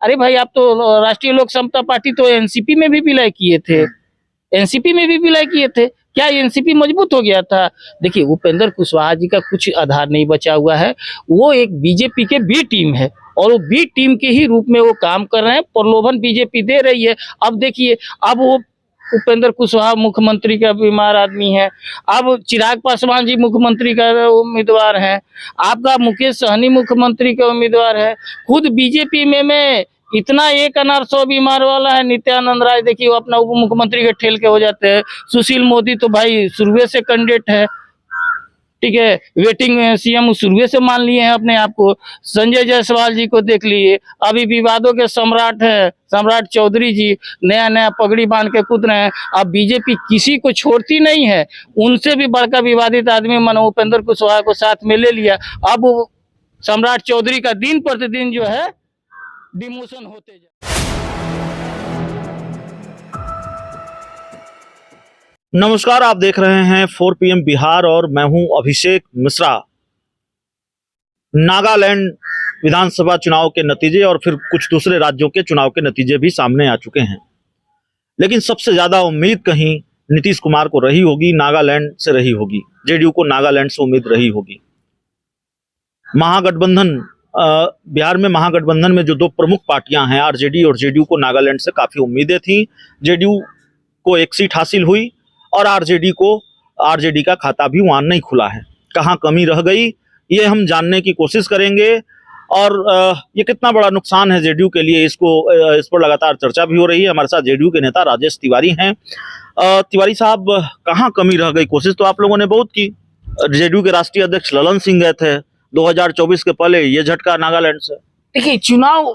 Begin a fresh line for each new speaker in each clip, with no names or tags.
अरे भाई, आप तो राष्ट्रीय लोक समता पार्टी तो एनसीपी में भी विलय किए थे, एनसीपी में भी विलय किए थे, क्या एनसीपी मजबूत हो गया था? देखिए, उपेंद्र कुशवाहा जी का कुछ आधार नहीं बचा हुआ है। वो एक बीजेपी के बी टीम है और वो बी टीम के ही रूप में वो काम कर रहे हैं। प्रलोभन बीजेपी दे रही है। अब देखिए, अब वो उपेंद्र कुशवाहा मुख्यमंत्री का बीमार आदमी है, अब चिराग पासवान जी मुख्यमंत्री का उम्मीदवार है, आपका मुकेश सहनी मुख्यमंत्री का उम्मीदवार है, खुद बीजेपी में इतना एक अनार 100 बीमार वाला है। नित्यानंद राय देखिए, वो अपना उप मुख्यमंत्री के ठेल के हो जाते हैं। सुशील मोदी तो भाई शुरू से कैंडिडेट है, ठीक है, वेटिंग सीएम शुरू से मान लिए हैं अपने आप को। संजय जायसवाल जी को देख लिए, अभी विवादों के सम्राट है सम्राट चौधरी जी, नया नया पगड़ी बांध के कूद रहे हैं। अब बीजेपी किसी को छोड़ती नहीं है। उनसे भी बड़का विवादित आदमी मानो उपेंद्र कुशवाहा को साथ में ले लिया। अब सम्राट चौधरी का दिन प्रतिदिन जो है डिमोशन होते जा।
नमस्कार, आप देख रहे हैं 4 PM बिहार और मैं हूं अभिषेक मिश्रा। नागालैंड विधानसभा चुनाव के नतीजे और फिर कुछ दूसरे राज्यों के चुनाव के नतीजे भी सामने आ चुके हैं, लेकिन सबसे ज्यादा उम्मीद कहीं नीतीश कुमार को रही होगी, नागालैंड से रही होगी, जेडीयू को नागालैंड से उम्मीद रही होगी। महागठबंधन बिहार में महागठबंधन में जो दो प्रमुख पार्टियां हैं, आरजेडी और जेडीयू, को नागालैंड से काफी उम्मीदें थी। जेडीयू को एक सीट हासिल हुई और आरजेडी का खाता भी वहां नहीं खुला है। कहां कमी रह गई, ये हम जानने की कोशिश करेंगे और ये कितना बड़ा नुकसान है जेडीयू के लिए, इस पर लगातार चर्चा भी हो रही है। हमारे साथ जेडीयू के नेता राजेश तिवारी हैं। तिवारी साहब, कहां कमी रह गई? कोशिश तो आप लोगों ने बहुत की। जेडीयू के राष्ट्रीय अध्यक्ष ललन सिंह गए थे 2024 के पहले, ये झटका नागालैंड से।
देखिए, चुनाव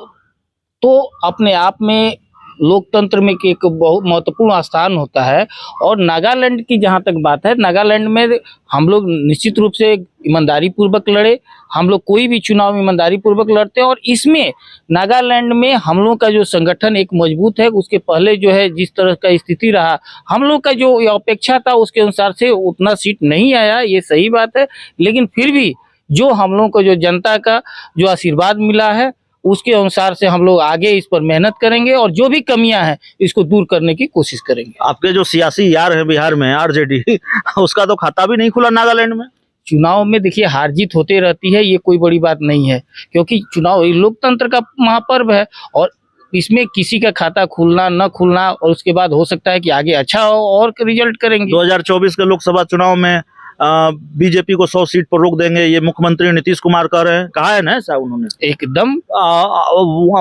तो अपने आप में लोकतंत्र में एक बहुत महत्वपूर्ण स्थान होता है। और नागालैंड की जहां तक बात है, नागालैंड में हम लोग निश्चित रूप से ईमानदारी पूर्वक लड़े। हम लोग कोई भी चुनाव ईमानदारी पूर्वक लड़ते हैं और इसमें नागालैंड में हम लोग का जो संगठन एक मजबूत है। उसके पहले जो है जिस तरह का स्थिति रहा, हम लोग का जो अपेक्षा था उसके अनुसार से उतना सीट नहीं आया, ये सही बात है। लेकिन फिर भी जो हम लोग को जो जनता का जो आशीर्वाद मिला है, उसके अनुसार से हम लोग आगे इस पर मेहनत करेंगे और जो भी कमियां हैं इसको दूर करने की कोशिश करेंगे।
आपके जो सियासी यार हैं बिहार में, आरजेडी, उसका तो खाता भी नहीं खुला नागालैंड में।
चुनाव में देखिए हार जीत होती रहती है, ये कोई बड़ी बात नहीं है, क्योंकि चुनाव लोकतंत्र का महापर्व है और इसमें किसी का खाता खुलना न खुलना, और उसके बाद हो सकता है कि आगे अच्छा हो और रिजल्ट करेंगे।
2024 के लोकसभा चुनाव में बीजेपी को 100 सीट पर रोक देंगे, ये मुख्यमंत्री नीतीश कुमार कह रहे हैं। कहा है ना ऐसा उन्होंने?
एकदम।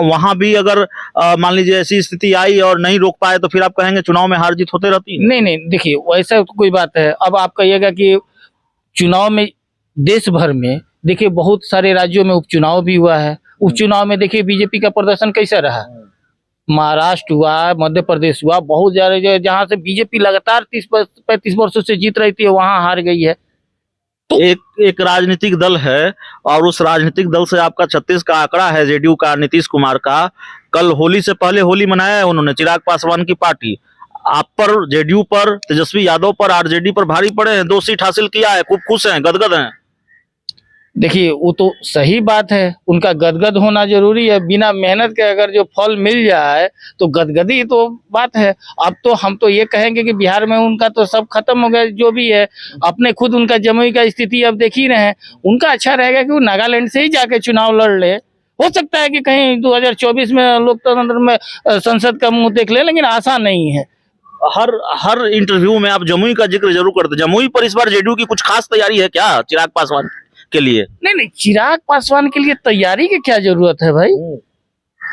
वहां भी अगर मान लीजिए ऐसी स्थिति आई और नहीं रोक पाए तो फिर आप कहेंगे चुनाव में हार जीत होते रहती है?
नहीं, देखिए वैसा कोई बात है। अब आप कहिएगा कि चुनाव में देश भर में देखिए बहुत सारे राज्यों में उपचुनाव भी हुआ है। उपचुनाव में देखिए बीजेपी का प्रदर्शन कैसा रहा। महाराष्ट्र हुआ, मध्य प्रदेश हुआ, बहुत सारे जहां से बीजेपी लगातार 30-35 वर्षों से जीत रही थी वहां हार गई है।
तो एक राजनीतिक दल है और उस राजनीतिक दल से आपका 36 का आंकड़ा है, जेडीयू का, नीतीश कुमार का। कल होली से पहले होली मनाया है उन्होंने, चिराग पासवान की पार्टी। आप पर, जेडीयू पर, तेजस्वी यादव पर, आरजेडी पर भारी पड़े हैं। 2 सीट हासिल किया है, खूब खुश हैं, गदगद हैं।
देखिए, वो तो सही बात है, उनका गदगद होना जरूरी है। बिना मेहनत के अगर जो फल मिल जाए तो गदगदी तो बात है। अब तो हम तो ये कहेंगे कि बिहार में उनका तो सब खत्म हो गया जो भी है। अपने खुद उनका जमुई का स्थिति अब देख ही रहे हैं। उनका अच्छा रहेगा कि वो नागालैंड से ही जाके चुनाव लड़ ले। हो सकता है कि कहीं 2024 में लोकतंत्र में संसद का मुंह देख ले, लेकिन आशा नहीं है।
हर इंटरव्यू में आप जमुई का जिक्र जरूर करते। जमुई पर इस बार जेडीयू की कुछ खास तैयारी है क्या चिराग पासवान के लिए?
नहीं, चिराग पासवान के लिए तैयारी की क्या जरूरत है भाई?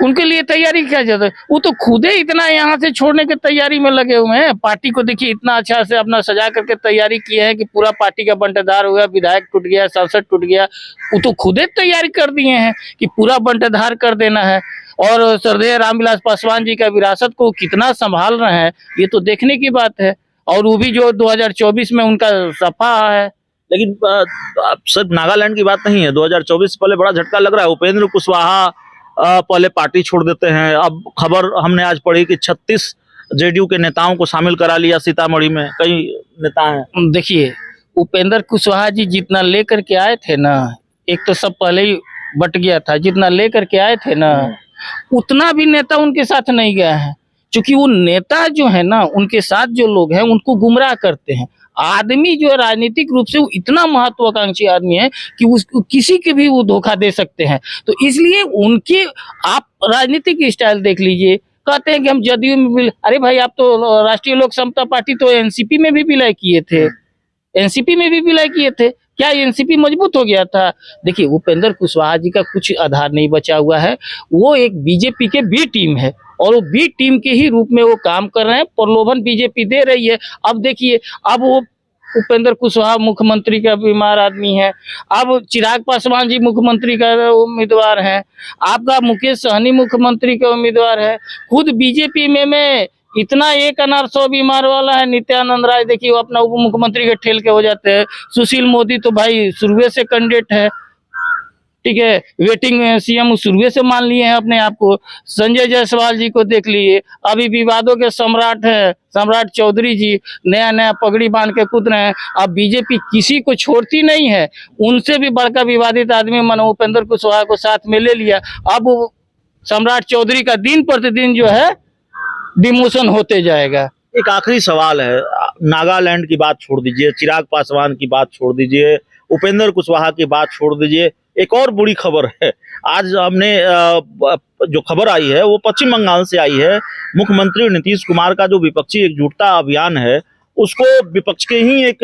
उनके लिए तैयारी की क्या जरूरत है? वो तो खुद ही इतना यहाँ से छोड़ने की तैयारी में लगे हुए हैं। पार्टी को देखिए इतना अच्छा से अपना सजा करके तैयारी की है कि पूरा पार्टी का बंटधार हुआ, विधायक टूट गया, सांसद टूट गया। वो तो खुद ही तैयारी कर दिए हैं कि पूरा बंटधार कर देना है। और श्रद्धेय रामविलास पासवान जी का विरासत को कितना संभाल रहे हैं, ये तो देखने की बात है। और वो भी जो 2024 में उनका सफा है।
लेकिन सिर्फ नागालैंड की बात नहीं है, 2024 से पहले बड़ा झटका लग रहा है। उपेंद्र कुशवाहा पहले पार्टी छोड़ देते हैं। अब खबर हमने आज पढ़ी कि 36 जेडीयू के नेताओं को शामिल करा लिया सीतामढ़ी में, कई नेता हैं।
देखिए, उपेंद्र कुशवाहा जी जितना लेकर के आए थे ना, एक तो सब पहले ही बट गया था। जितना लेकर के आए थे ना, उतना भी नेता उनके साथ नहीं गया है, क्योंकि वो नेता जो है ना, उनके साथ जो लोग हैं उनको गुमराह करते हैं। आदमी जो है राजनीतिक रूप से वो इतना महत्वाकांक्षी आदमी है कि उसको किसी के भी वो धोखा दे सकते हैं। तो इसलिए उनके आप राजनीतिक स्टाइल देख लीजिए, कहते हैं कि हम जदयू में भी, अरे भाई आप तो राष्ट्रीय लोक समता पार्टी तो एनसीपी में भी विलय किए थे, एनसीपी में भी विलय किए थे, क्या एनसीपी मजबूत हो गया था? देखिए उपेंद्र कुशवाहा जी का कुछ आधार नहीं बचा हुआ है, वो एक बीजेपी के बी टीम है और वो बी टीम के ही रूप में वो काम कर रहे हैं, प्रलोभन बीजेपी दे रही है। अब देखिए, अब वो उपेंद्र कुशवाहा मुख्यमंत्री का बीमार आदमी है, अब चिराग पासवान जी मुख्यमंत्री का उम्मीदवार है, आपका मुकेश सहनी मुख्यमंत्री का उम्मीदवार है, खुद बीजेपी में इतना एक अनार 100 बीमार वाला है। नित्यानंद राय देखिए वो अपना उप मुख्यमंत्री के ठेल के हो जाते हैं। सुशील मोदी तो भाई शुरू से कैंडिडेट है, ठीक है, वेटिंग सीएम शुरू से मान लिए हैं अपने आप को। संजय जायसवाल जी को देख लिए, अभी विवादों के सम्राट है सम्राट चौधरी जी, नया नया पगड़ी बांध के कूद रहे हैं। अब बीजेपी किसी को छोड़ती नहीं है, उनसे भी बड़का विवादित आदमी मानो उपेंद्र कुशवाहा को साथ में ले लिया। अब सम्राट चौधरी का दिन प्रतिदिन जो है डिमोशन होते जाएगा।
एक आखिरी सवाल है, नागालैंड की बात छोड़ दीजिए, चिराग पासवान की बात छोड़ दीजिए, उपेंद्र कुशवाहा की बात छोड़ दीजिए, एक और बुरी खबर है। आज हमने जो खबर आई है वो पश्चिम बंगाल से आई है। मुख्यमंत्री नीतीश कुमार का जो विपक्षी एकजुटता अभियान है उसको विपक्ष के ही एक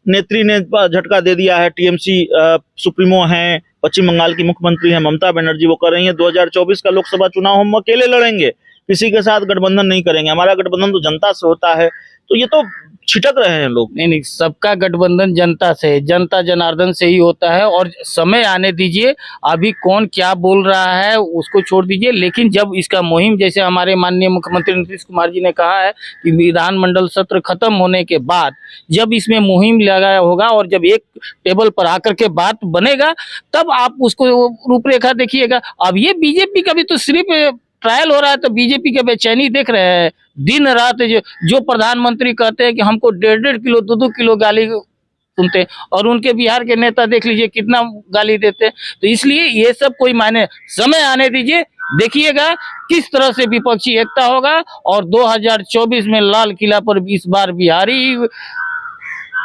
नेत्री ने झटका दे दिया है। टीएमसी सुप्रीमो हैं, पश्चिम बंगाल की मुख्यमंत्री हैं ममता बनर्जी, वो कर रही हैं 2024 का लोकसभा चुनाव हम अकेले लड़ेंगे, किसी के साथ गठबंधन नहीं करेंगे, हमारा गठबंधन तो जनता से होता है। तो ये तो छिटक रहे हैं लोग।
नहीं, सबका गठबंधन जनता से, जनता जनार्दन से ही होता है। और समय आने दीजिए, अभी कौन क्या बोल रहा है उसको छोड़ दीजिए। लेकिन जब इसका मुहिम, जैसे हमारे माननीय मुख्यमंत्री नीतीश कुमार जी ने कहा है कि विधानमंडल सत्र खत्म होने के बाद जब इसमें मुहिम लगाया होगा और जब एक टेबल पर आकर के बात बनेगा तब आप उसको रूपरेखा देखिएगा। अब ये बीजेपी का भी तो सिर्फ ट्रायल हो रहा है, तो बीजेपी के बेचैनी देख रहे हैं। दिन रात जो प्रधानमंत्री कहते हैं कि हमको 1.5 किलो 2-2 किलो गाली सुनते हैं, और उनके बिहार के नेता देख लीजिए कितना गाली देते हैं। तो इसलिए ये सब कोई मायने, समय आने दीजिए, देखिएगा किस तरह से विपक्षी एकता होगा। और 2024 में लाल किला पर इस बार बिहारी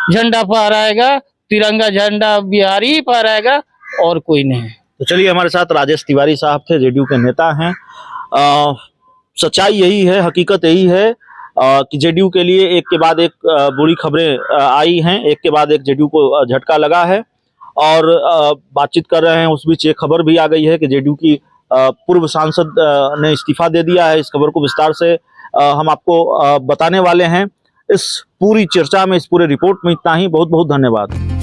झंडा फहराएगा, तिरंगा झंडा बिहारी ही फहराएगा और कोई नहीं।
तो चलिए, हमारे साथ राजेश तिवारी साहब थे, जेडीयू के नेता हैं। सच्चाई यही है, हकीकत यही है कि जेडीयू के लिए एक के बाद एक बुरी खबरें आई हैं, एक के बाद एक जेडीयू को झटका लगा है और बातचीत कर रहे हैं। उस बीच एक खबर भी आ गई है कि जेडीयू की पूर्व सांसद ने इस्तीफा दे दिया है। इस खबर को विस्तार से हम आपको बताने वाले हैं। इस पूरी चर्चा में, इस पूरे रिपोर्ट में इतना ही। बहुत बहुत धन्यवाद।